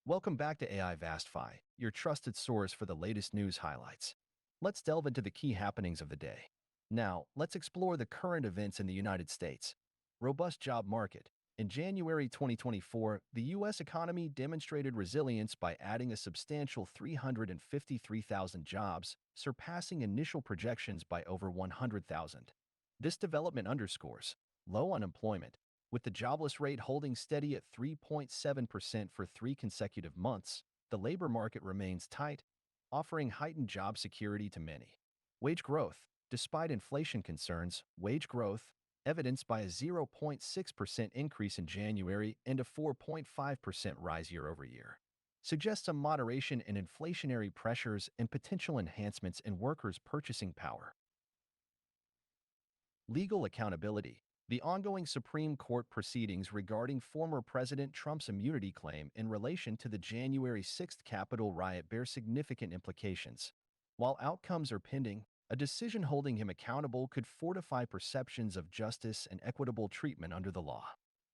Welcome back to AIVASTIFY, your trusted source for the latest news highlights. Let's delve into the key happenings of the day. Now, let's explore the current events in the United States. Robust job market. In January 2024, the U.S. economy demonstrated resilience by adding a substantial 353,000 jobs, surpassing initial projections by over 100,000. This development underscores low unemployment, with the jobless rate holding steady at 3.7% for 3 consecutive months. The labor market remains tight, offering heightened job security to many. Wage growth. Despite inflation concerns, wage growth, evidenced by a 0.6% increase in January and a 4.5% rise year-over-year, suggests some moderation in inflationary pressures and potential enhancements in workers' purchasing power. Legal accountability. The ongoing Supreme Court proceedings regarding former President Trump's immunity claim in relation to the January 6th Capitol riot bear significant implications. While outcomes are pending, a decision holding him accountable could fortify perceptions of justice and equitable treatment under the law.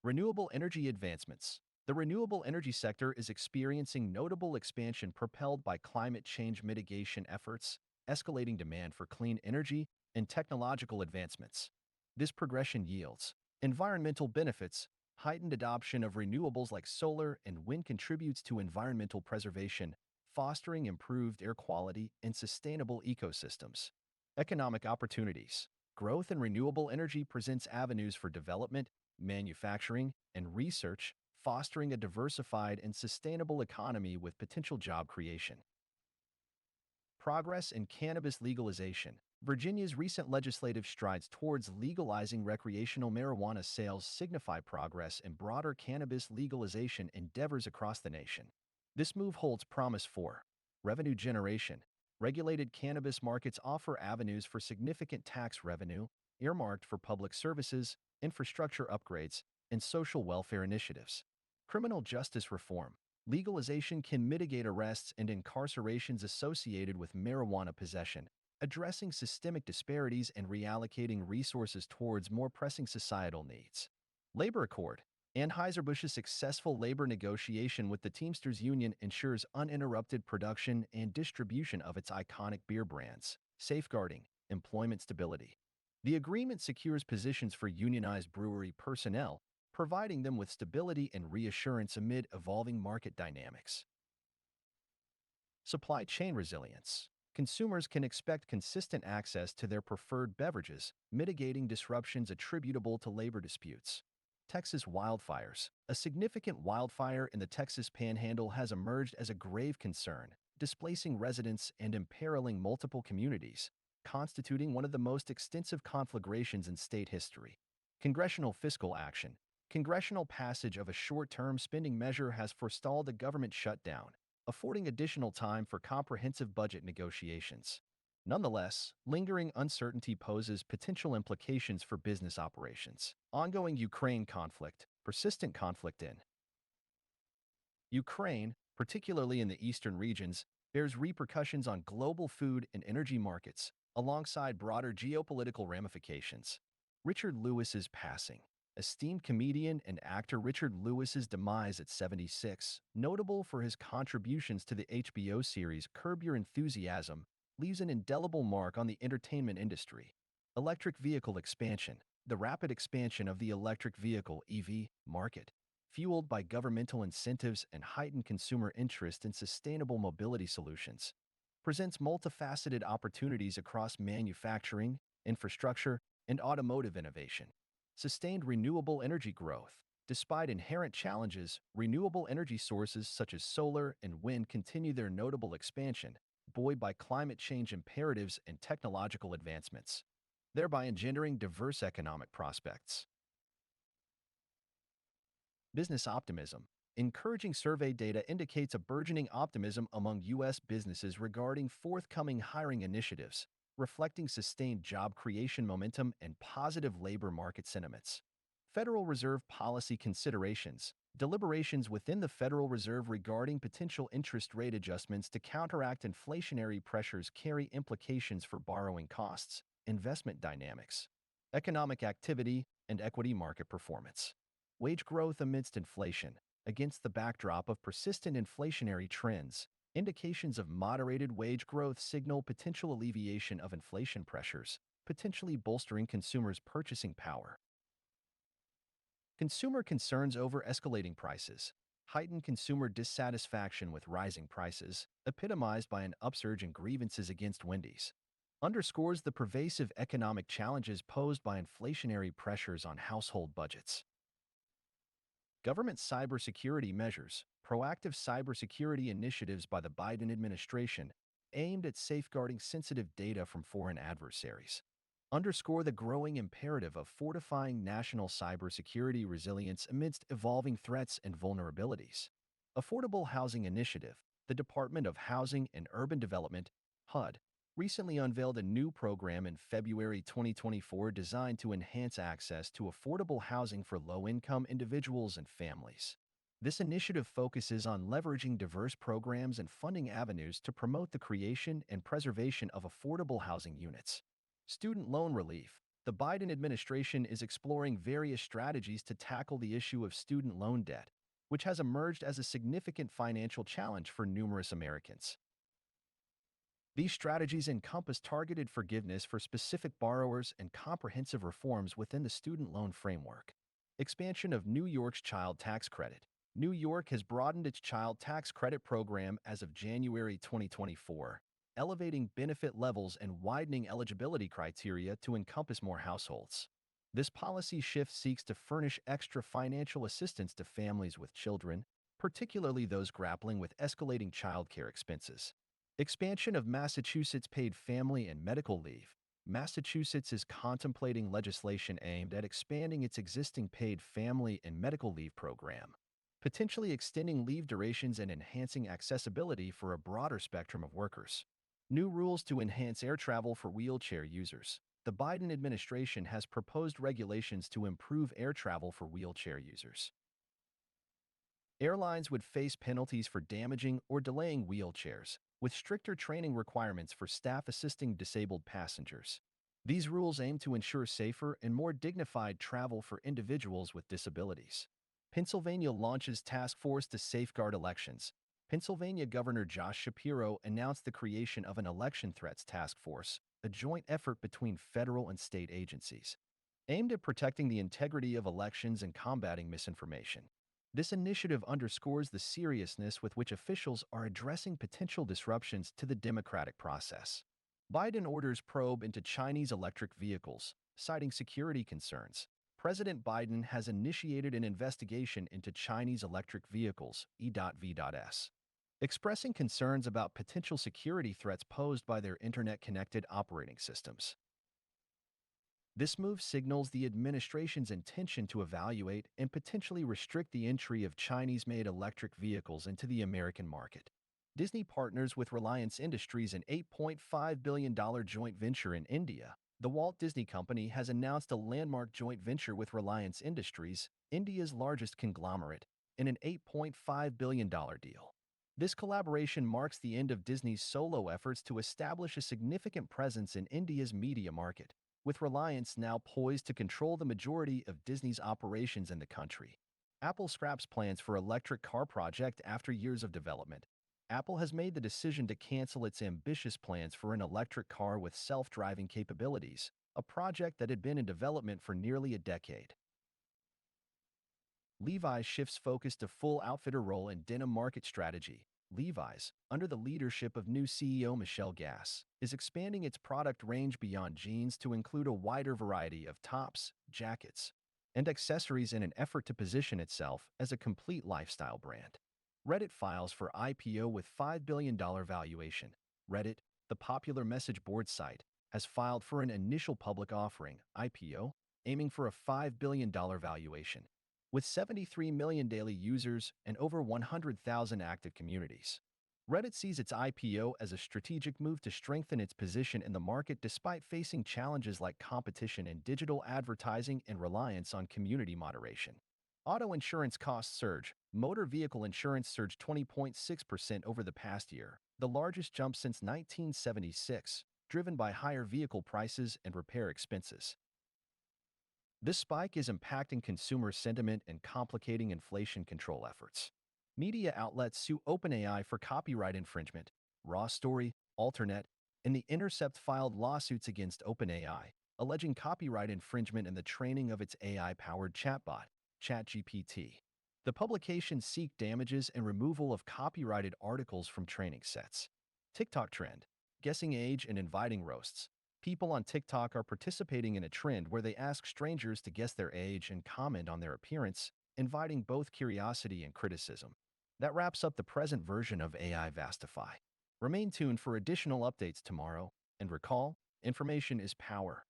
Renewable energy advancements. The renewable energy sector is experiencing notable expansion propelled by climate change mitigation efforts, escalating demand for clean energy, and technological advancements. This progression yields environmental benefits. Heightened adoption of renewables like solar and wind contributes to environmental preservation, fostering improved air quality and sustainable ecosystems. Economic opportunities. Growth in renewable energy presents avenues for development, manufacturing, and research, fostering a diversified and sustainable economy with potential job creation. Progress in cannabis legalization. Virginia's recent legislative strides towards legalizing recreational marijuana sales signify progress in broader cannabis legalization endeavors across the nation. This move holds promise for revenue generation. Regulated cannabis markets offer avenues for significant tax revenue, earmarked for public services, infrastructure upgrades, and social welfare initiatives. Criminal justice reform. Legalization can mitigate arrests and incarcerations associated with marijuana possession, addressing systemic disparities and reallocating resources towards more pressing societal needs. Labor accord. Anheuser-Busch's successful labor negotiation with the Teamsters Union ensures uninterrupted production and distribution of its iconic beer brands, safeguarding employment stability. The agreement secures positions for unionized brewery personnel, providing them with stability and reassurance amid evolving market dynamics. Supply chain resilience. Consumers can expect consistent access to their preferred beverages, mitigating disruptions attributable to labor disputes. Texas wildfires. A significant wildfire in the Texas Panhandle has emerged as a grave concern, displacing residents and imperiling multiple communities, constituting one of the most extensive conflagrations in state history. Congressional fiscal action. Congressional passage of a short-term spending measure has forestalled a government shutdown, affording additional time for comprehensive budget negotiations. Nonetheless, lingering uncertainty poses potential implications for business operations. Ongoing Ukraine conflict. Persistent conflict in Ukraine, particularly in the eastern regions, bears repercussions on global food and energy markets, alongside broader geopolitical ramifications. Richard Lewis's passing. Esteemed comedian and actor Richard Lewis's demise at 76, notable for his contributions to the HBO series Curb Your Enthusiasm, leaves an indelible mark on the entertainment industry. Electric vehicle expansion. The rapid expansion of the electric vehicle (EV) market, fueled by governmental incentives and heightened consumer interest in sustainable mobility solutions, presents multifaceted opportunities across manufacturing, infrastructure, and automotive innovation. Sustained renewable energy growth. Despite inherent challenges, renewable energy sources such as solar and wind continue their notable expansion, buoyed by climate change imperatives and technological advancements, thereby engendering diverse economic prospects. Business optimism. Encouraging survey data indicates a burgeoning optimism among U.S. businesses regarding forthcoming hiring initiatives, reflecting sustained job creation momentum and positive labor market sentiments. Federal Reserve policy considerations. Deliberations within the Federal Reserve regarding potential interest rate adjustments to counteract inflationary pressures carry implications for borrowing costs, investment dynamics, economic activity, and equity market performance. Wage growth amidst inflation. Against the backdrop of persistent inflationary trends, indications of moderated wage growth signal potential alleviation of inflation pressures, potentially bolstering consumers' purchasing power. Consumer concerns over escalating prices, heightened consumer dissatisfaction with rising prices, epitomized by an upsurge in grievances against Wendy's, underscores the pervasive economic challenges posed by inflationary pressures on household budgets. Government cybersecurity measures, proactive cybersecurity initiatives by the Biden administration aimed at safeguarding sensitive data from foreign adversaries, underscore the growing imperative of fortifying national cybersecurity resilience amidst evolving threats and vulnerabilities. Affordable Housing Initiative, the Department of Housing and Urban Development, HUD, recently unveiled a new program in February 2024 designed to enhance access to affordable housing for low-income individuals and families. This initiative focuses on leveraging diverse programs and funding avenues to promote the creation and preservation of affordable housing units. Student loan relief. The Biden administration is exploring various strategies to tackle the issue of student loan debt, which has emerged as a significant financial challenge for numerous Americans. These strategies encompass targeted forgiveness for specific borrowers and comprehensive reforms within the student loan framework. Expansion of New York's child tax credit. New York has broadened its child tax credit program as of January 2024, elevating benefit levels and widening eligibility criteria to encompass more households. This policy shift seeks to furnish extra financial assistance to families with children, particularly those grappling with escalating childcare expenses. Expansion of Massachusetts paid family and medical leave. Massachusetts is contemplating legislation aimed at expanding its existing paid family and medical leave program, potentially extending leave durations and enhancing accessibility for a broader spectrum of workers. New rules to enhance air travel for wheelchair users. The Biden administration has proposed regulations to improve air travel for wheelchair users. Airlines would face penalties for damaging or delaying wheelchairs, with stricter training requirements for staff assisting disabled passengers. These rules aim to ensure safer and more dignified travel for individuals with disabilities. Pennsylvania launches task force to safeguard elections. Pennsylvania Governor Josh Shapiro announced the creation of an election threats task force, a joint effort between federal and state agencies, aimed at protecting the integrity of elections and combating misinformation. This initiative underscores the seriousness with which officials are addressing potential disruptions to the democratic process. Biden orders probe into Chinese electric vehicles, citing security concerns. President Biden has initiated an investigation into Chinese electric vehicles, E.V.S., expressing concerns about potential security threats posed by their internet-connected operating systems. This move signals the administration's intention to evaluate and potentially restrict the entry of Chinese-made electric vehicles into the American market. Disney partners with Reliance Industries in $8.5 billion joint venture in India. The Walt Disney Company has announced a landmark joint venture with Reliance Industries, India's largest conglomerate, in an $8.5 billion deal. This collaboration marks the end of Disney's solo efforts to establish a significant presence in India's media market, with Reliance now poised to control the majority of Disney's operations in the country. Apple scraps plans for electric car project after years of development. Apple has made the decision to cancel its ambitious plans for an electric car with self-driving capabilities, a project that had been in development for nearly a decade. Levi's shifts focus to full outfitter role in denim market strategy. Levi's, under the leadership of new CEO Michelle Gass, is expanding its product range beyond jeans to include a wider variety of tops, jackets, and accessories in an effort to position itself as a complete lifestyle brand. Reddit files for IPO with $5 billion valuation. Reddit, the popular message board site, has filed for an initial public offering, IPO, aiming for a $5 billion valuation, with 73 million daily users and over 100,000 active communities. Reddit sees its IPO as a strategic move to strengthen its position in the market despite facing challenges like competition in digital advertising and reliance on community moderation. Auto insurance costs surge. Motor vehicle insurance surged 20.6% over the past year, the largest jump since 1976, driven by higher vehicle prices and repair expenses. This spike is impacting consumer sentiment and complicating inflation control efforts. Media outlets sue OpenAI for copyright infringement. Raw Story, Alternet, and The Intercept filed lawsuits against OpenAI, alleging copyright infringement in the training of its AI-powered chatbot, ChatGPT. The publications seek damages and removal of copyrighted articles from training sets. TikTok trend, guessing age and inviting roasts. People on TikTok are participating in a trend where they ask strangers to guess their age and comment on their appearance, inviting both curiosity and criticism. That wraps up the present version of AIVASTIFY. Remain tuned for additional updates tomorrow, and recall, information is power.